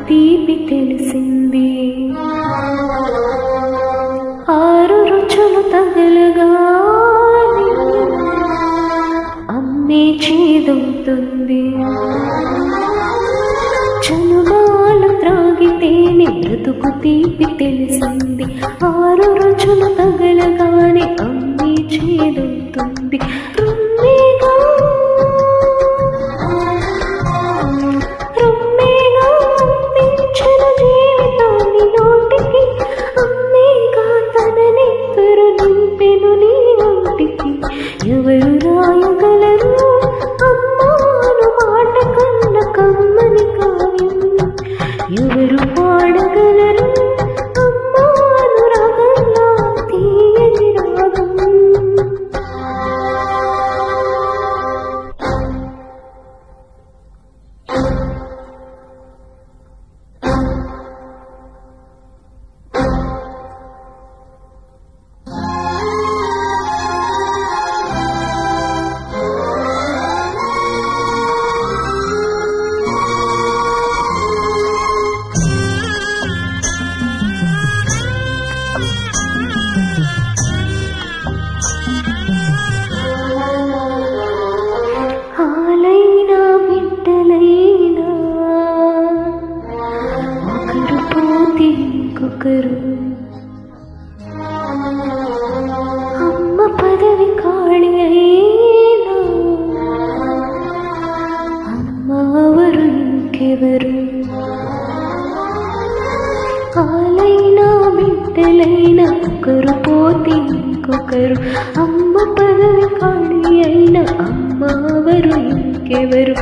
తీపి తెలిసింది. 6 రుచులు తగలగానే అమ్మే చేదవుతుంది. చనుబాలు త్రాగితేనే బ్రతుకు తీపి తెలిసింది. 6 రుచులు తగలగానే అమ్మే చేదవుతుంది. రుమ్మేగా అందించిన జీవితాన్ని నోటికి, అమ్మేగా తన నెత్తరు నింపెను నీ ఒంటికి. ఎవరు రాయగలరు అమ్మాను మాట కన్న కమ్మని కావ్యం? ఎవరు పాడగలరు అమ్మాను రాగంలా తీయని రాగం? ఆలైనా బిడ్డలైనా ఒకరు పోతే ఇంకొకరు. అమ్మ పదవి ఖాళీ అయినా అమ్మ ఎవరు ఇంకెవరు? ఆలైనా బిడ్డలైనా ఒకరు పోతే ఇంకొకరు. అమ్మ పదవి ఖాళీ అయినా అమ్మ ఎవరు ఇంకెవరు?